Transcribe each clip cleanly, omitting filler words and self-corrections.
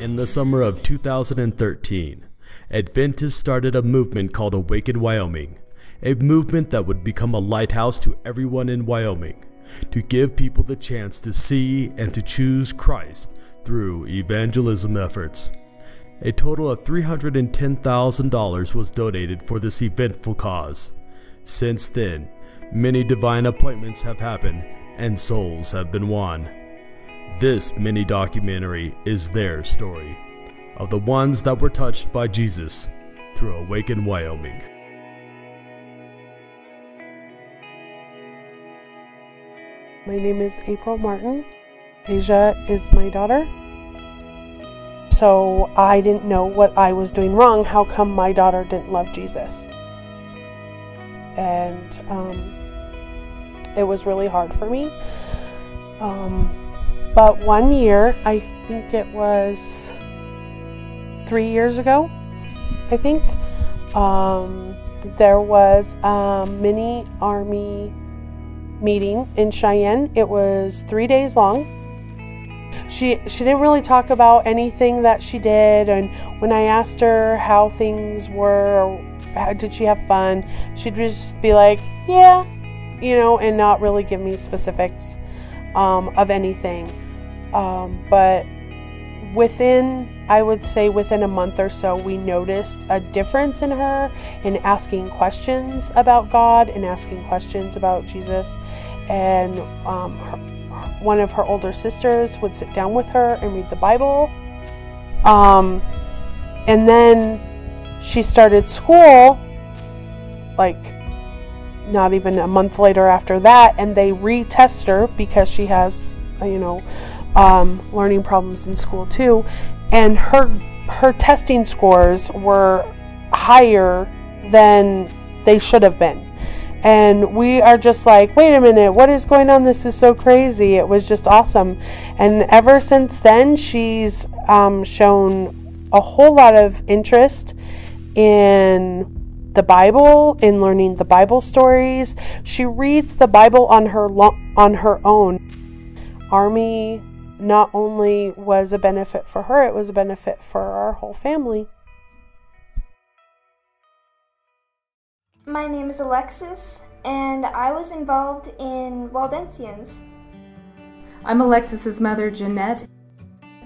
In the summer of 2013, Adventists started a movement called Awaken Wyoming, a movement that would become a lighthouse to everyone in Wyoming, to give people the chance to see and to choose Christ through evangelism efforts. A total of $310,000 was donated for this eventful cause. Since then, many divine appointments have happened and souls have been won. This mini documentary is their story, of the ones that were touched by Jesus through Awaken Wyoming. My name is April Martin. Asia is my daughter. So I didn't know what I was doing wrong. How come my daughter didn't love Jesus? And it was really hard for me. But one year, I think it was 3 years ago, I think, there was a mini army meeting in Cheyenne. It was 3 days long. She didn't really talk about anything that she did, and when I asked her how things were, or did she have fun, she'd just be like, yeah, you know, and not really give me specifics of anything. But I would say within a month or so, we noticed a difference in her in asking questions about God and asking questions about Jesus. And one of her older sisters would sit down with her and read the Bible. And then she started school, like not even a month later after that, and they retest her because she has, learning problems in school too, and her testing scores were higher than they should have been. And we are just like, wait a minute, what is going on? This is so crazy. It was just awesome. And ever since then, she's shown a whole lot of interest in the Bible, in learning the Bible stories. She reads the Bible on her own. Army not only was a benefit for her, it was a benefit for our whole family. My name is Alexis, and I was involved in Waldensians. I'm Alexis's mother, Jeanette,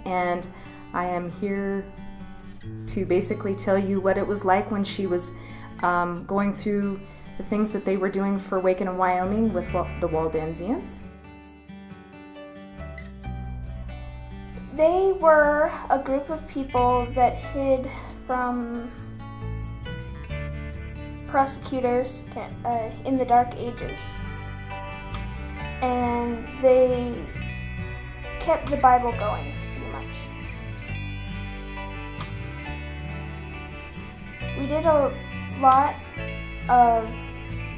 and I am here to basically tell you what it was like when she was going through the things that they were doing for Awaken Wyoming with the Waldensians. They were a group of people that hid from prosecutors in the Dark Ages, and they kept the Bible going, pretty much. We did a lot of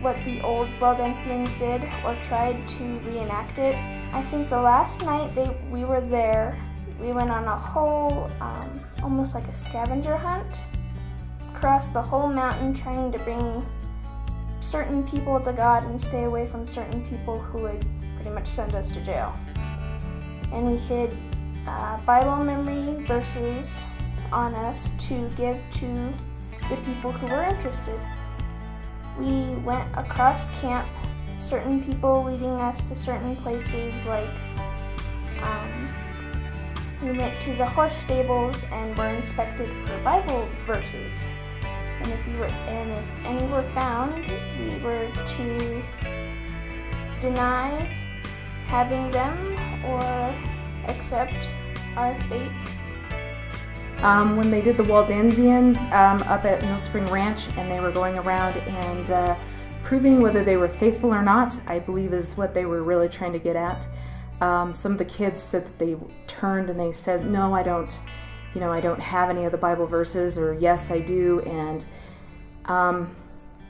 what the old Waldensians did, or tried to reenact it. I think the last night we were there, we went on a whole, almost like a scavenger hunt, across the whole mountain, trying to bring certain people to God and stay away from certain people who would pretty much send us to jail. And we hid Bible memory verses on us to give to the people who were interested. We went across camp, certain people leading us to certain places, like we went to the horse stables and were inspected for Bible verses. And if any were found, we were to deny having them or accept our fate. When they did the Waldensians up at Mill Spring Ranch, and they were going around and proving whether they were faithful or not, I believe is what they were really trying to get at. Some of the kids said that they turned and they said, no, I don't have any of the Bible verses, or yes, I do. And,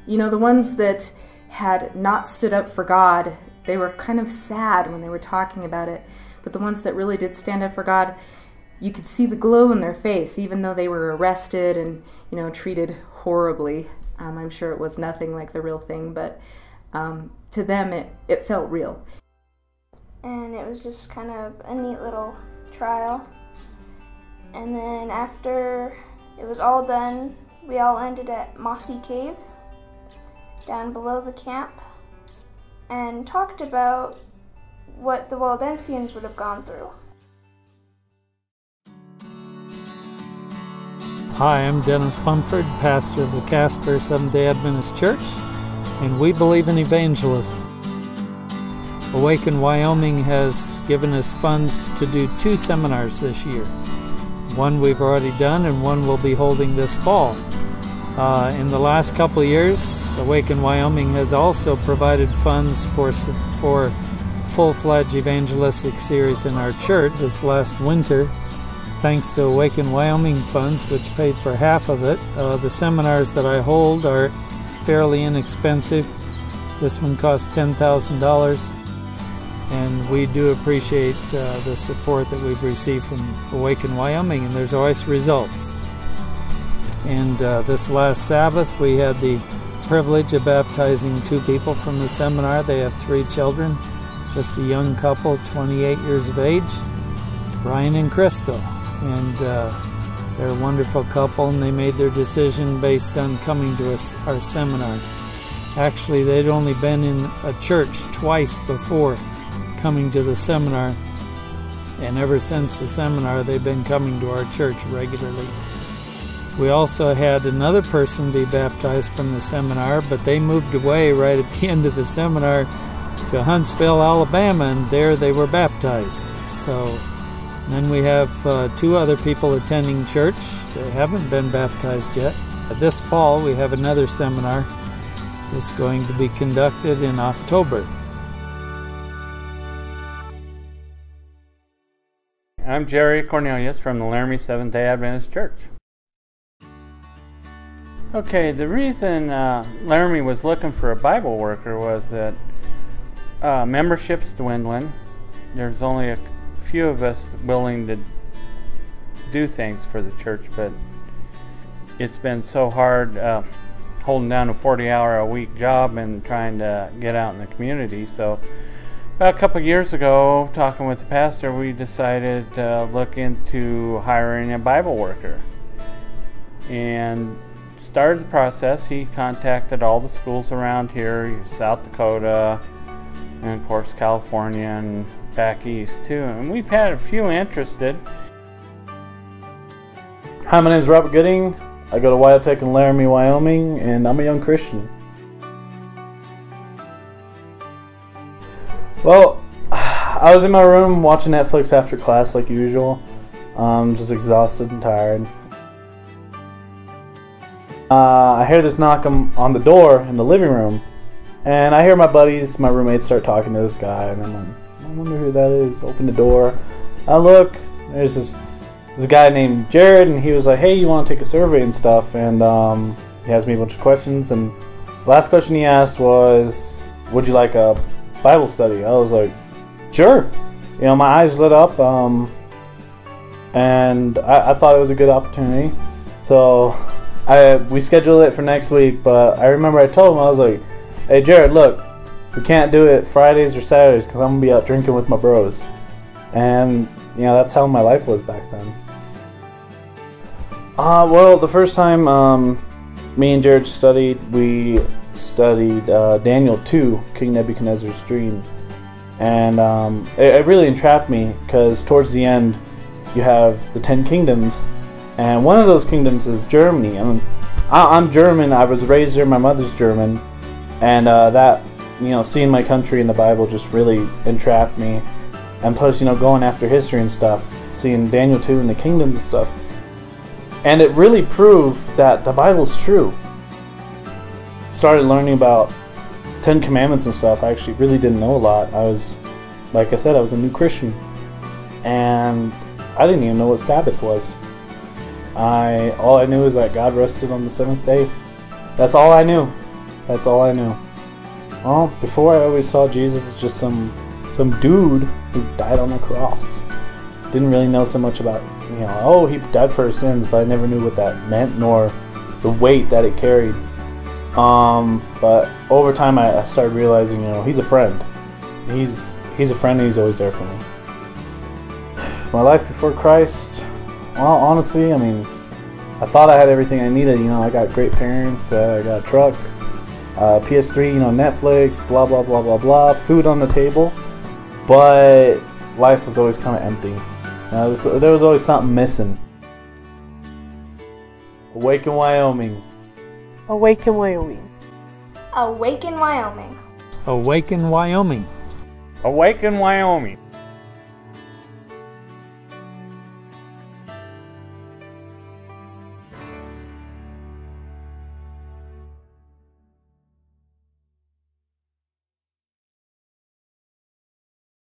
the ones that had not stood up for God, they were kind of sad when they were talking about it. But the ones that really did stand up for God, you could see the glow in their face, even though they were arrested and, treated horribly. I'm sure it was nothing like the real thing, but to them it felt real. And it was just kind of a neat little trial. And then after it was all done, we all ended at Mossy Cave down below the camp and talked about what the Waldensians would have gone through. Hi, I'm Dennis Pumford, pastor of the Casper Seventh-day Adventist Church, and we believe in evangelism. Awaken Wyoming has given us funds to do 2 seminars this year. One we've already done and one we'll be holding this fall. In the last couple of years, Awaken Wyoming has also provided funds for full-fledged evangelistic series in our church this last winter. Thanks to Awaken Wyoming funds, which paid for half of it. The seminars that I hold are fairly inexpensive. This one costs $10,000. And we do appreciate the support that we've received from Awaken Wyoming, and there's always results. And this last Sabbath, we had the privilege of baptizing 2 people from the seminar. They have 3 children, just a young couple, 28 years of age, Brian and Crystal. And they're a wonderful couple, and they made their decision based on coming to our seminar. Actually, they'd only been in a church twice before coming to the seminar, and ever since the seminar they've been coming to our church regularly. We also had another person be baptized from the seminar, but they moved away right at the end of the seminar to Huntsville, Alabama, and there they were baptized. So then we have 2 other people attending church. They haven't been baptized yet. This fall we have another seminar that's going to be conducted in October. I'm Jerry Cornelius from the Laramie Seventh-day Adventist Church. Okay, the reason Laramie was looking for a Bible worker was that membership's dwindling. There's only a few of us willing to do things for the church, but it's been so hard holding down a 40-hour-a-week job and trying to get out in the community. So about a couple of years ago, talking with the pastor, we decided to look into hiring a Bible worker and started the process. He contacted all the schools around here, South Dakota, and of course California and back east too. And we've had a few interested. Hi, my name is Robert Gooding. I go to Wyotech in Laramie, Wyoming, and I'm a young Christian. Well, I was in my room watching Netflix after class like usual. Just exhausted and tired. I hear this knock on the door in the living room, and I hear my buddies, my roommates, start talking to this guy, and I'm like, I wonder who that is. Open the door. I look, there's this guy named Jared, and he was like, hey, you want to take a survey and stuff? And he asked me a bunch of questions, and the last question he asked was, would you like a Bible study? I was like, sure. You know, my eyes lit up, and I thought it was a good opportunity. So we scheduled it for next week, but I remember I told him, I was like, hey Jared, look, we can't do it Fridays or Saturdays because I'm going to be out drinking with my bros. And, you know, that's how my life was back then. Well, the first time me and Jared studied, we studied Daniel 2, King Nebuchadnezzar's dream. And it really entrapped me because towards the end you have the 10 kingdoms, and one of those kingdoms is Germany. I'm German, I was raised there, my mother's German, and that, you know, seeing my country in the Bible just really entrapped me. And plus, you know, going after history and stuff, seeing Daniel 2 and the kingdoms and stuff. And it really proved that the Bible's true. Started learning about 10 Commandments and stuff. I actually really didn't know a lot. I was, like I said, I was a new Christian. And I didn't even know what Sabbath was. All I knew is that God rested on the 7th day. That's all I knew. That's all I knew. Well, before I always saw Jesus as just some dude who died on the cross. Didn't really know so much about, you know, oh, he died for our sins, but I never knew what that meant nor the weight that it carried. But over time I started realizing, you know, he's a friend. He's a friend and he's always there for me. My life before Christ, Well, honestly, I mean, I thought I had everything I needed. You know, I got great parents, I got a truck, PS3, you know, Netflix, blah, blah, blah, blah, blah, food on the table. But life was always kind of empty. You know, there was always something missing. Awaken Wyoming. Awaken Wyoming. Awaken Wyoming. Awaken Wyoming. Awaken Wyoming.